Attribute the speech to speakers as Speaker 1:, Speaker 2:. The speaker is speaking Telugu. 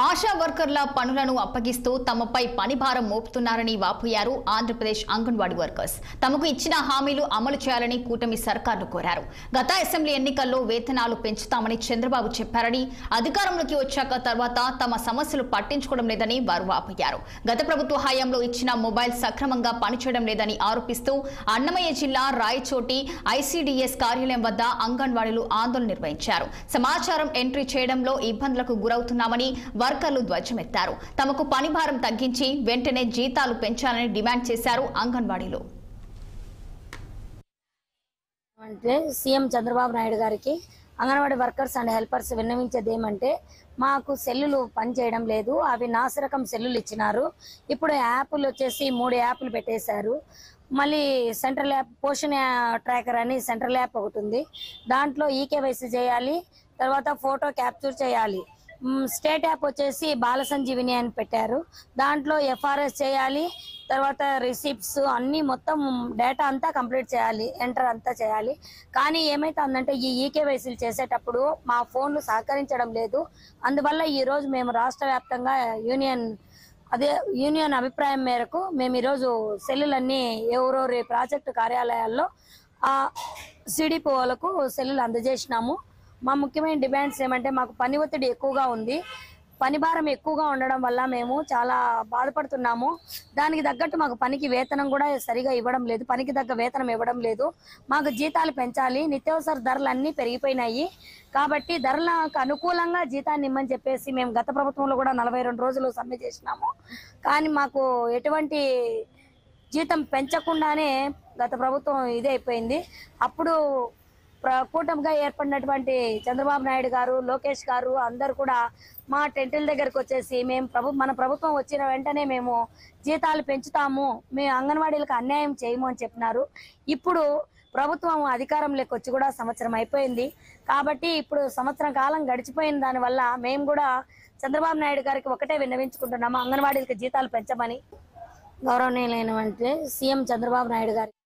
Speaker 1: ఆశా వర్కర్ల పనులను అప్పగిస్తూ తమపై పనిభారం మోపుతున్నారని వాపోయారు ఆంధ్రప్రదేశ్ అంగన్వాడీ వర్కర్స్. తమకు ఇచ్చిన హామీలు అమలు చేయాలని కూటమి సర్కార్ను కోరారు. గత అసెంబ్లీ ఎన్నికల్లో వేతనాలు పెంచుతామని చంద్రబాబు చెప్పారని, అధికారంలోకి వచ్చాక తర్వాత తమ సమస్యలు పట్టించుకోవడం లేదని వారు వాపోయారు. గత ప్రభుత్వ హయాంలో ఇచ్చిన మొబైల్ సక్రమంగా పనిచేయడం లేదని ఆరోపిస్తూ అన్నమయ్య జిల్లా రాయచోటి ఐసీడీఎస్ కార్యాలయం వద్ద అంగన్వాడీలు ఆందోళన నిర్వహించారు. సమాచారం ఎంట్రీ చేయడంలో ఇబ్బందులకు గురవుతున్నామని వర్కర్లు ధ్వజమెత్తారు. తమకు పనిభారం తగ్గించి వెంటనే జీతాలు పెంచాలని డిమాండ్ చేశారు అంగన్వాడీలు.
Speaker 2: అంటే సీఎం చంద్రబాబు నాయుడు గారికి అంగన్వాడీ వర్కర్స్ అండ్ హెల్పర్స్ విన్నవించేది ఏమంటే, మాకు సెల్లులు పనిచేయడం లేదు, అవి నాసిరకం సెల్లులు ఇచ్చినారు. ఇప్పుడు యాప్లు వచ్చేసి 3 యాప్లు పెట్టేశారు. మళ్ళీ సెంట్రల్ యాప్ పోషన్ ట్రాకర్ అని సెంట్రల్ యాప్ ఒకటి ఉంది. దాంట్లో ఈకేవైసీ చేయాలి, తర్వాత ఫోటో క్యాప్చర్ చేయాలి. స్టేట్ యాప్ వచ్చేసి బాల సంజీవిని అని పెట్టారు. దాంట్లో ఎఫ్ఆర్ఎస్ చేయాలి, తర్వాత రిసిప్ట్స్ అన్నీ మొత్తం డేటా అంతా కంప్లీట్ చేయాలి, ఎంటర్ అంతా చేయాలి. కానీ ఏమైతుందంటే ఈ ఈకేవైసీలు చేసేటప్పుడు మా ఫోన్లు సహకరించడం లేదు. అందువల్ల ఈరోజు మేము రాష్ట్ర వ్యాప్తంగా యూనియన్ అభిప్రాయం మేరకు మేము ఈరోజు సెల్లులన్నీ ఎవరెవరి ప్రాజెక్టు కార్యాలయాల్లో సిడిపిఓలకు సెల్లులు అందజేసినాము. మా ముఖ్యమైన డిమాండ్స్ ఏమంటే, మాకు పని ఒత్తిడి ఎక్కువగా ఉంది, పని భారం ఎక్కువగా ఉండడం వల్ల మేము చాలా బాధపడుతున్నాము. దానికి తగ్గట్టు మాకు పనికి వేతనం కూడా సరిగా ఇవ్వడం లేదు, పనికి తగ్గ వేతనం ఇవ్వడం లేదు. మాకు జీతాలు పెంచాలి, నిత్యావసర ధరలు అన్నీ పెరిగిపోయినాయి. కాబట్టి ధరలకు అనుకూలంగా జీతాన్ని ఇమ్మని చెప్పేసి మేము గత ప్రభుత్వంలో కూడా 42 రోజులు సమ్మె చేసినాము. కానీ మాకు ఎటువంటి జీతం పెంచకుండానే గత ప్రభుత్వం ఇదే అయిపోయింది. అప్పుడు కూటమిగా ఏర్పడినటువంటి చంద్రబాబు నాయుడు గారు, లోకేష్ గారు అందరు కూడా మా టెంటుల దగ్గరకు వచ్చేసి మన ప్రభుత్వం వచ్చిన వెంటనే మేము జీతాలు పెంచుతాము, మేము అంగన్వాడీలకు అన్యాయం చేయము అని చెప్పినారు. ఇప్పుడు ప్రభుత్వం అధికారంలోకి వచ్చి కూడా సంవత్సరం అయిపోయింది. కాబట్టి ఇప్పుడు సంవత్సరం కాలం గడిచిపోయిన దానివల్ల మేము కూడా చంద్రబాబు నాయుడు గారికి ఒకటే విన్నవించుకుంటున్నాము, అంగన్వాడీలకు జీతాలు పెంచమని. గౌరవనీయులైనటువంటి సీఎం చంద్రబాబు నాయుడు గారికి